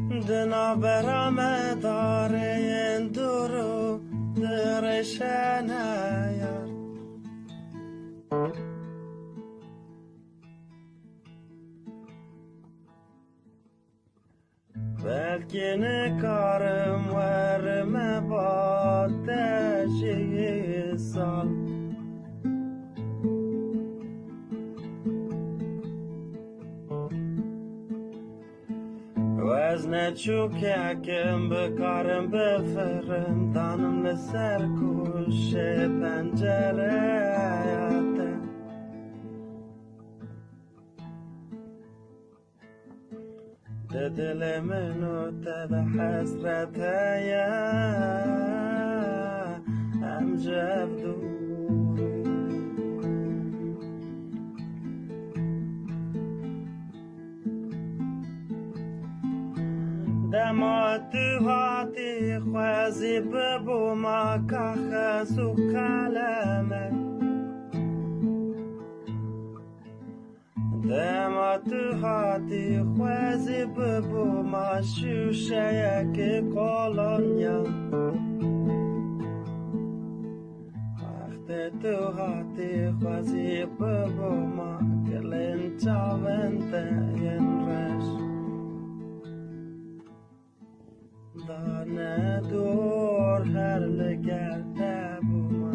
دنا برامه داره این دورو درشن یار بلکه نکارم ورم با تجیه سال وزن چوککم بکارم بفرم دانم لسر کوشه پنجره حیاته دل منو تد حسرت یا امجد دوری دما تو هاتی خوازی ببو ما که خسو قلمه دما تو هاتی خوازی ببو ما شوشه یک کلونیا وقت تو هاتی خوازی ببو ما کلین چاونده ین رش دانه دور هر لگرده بو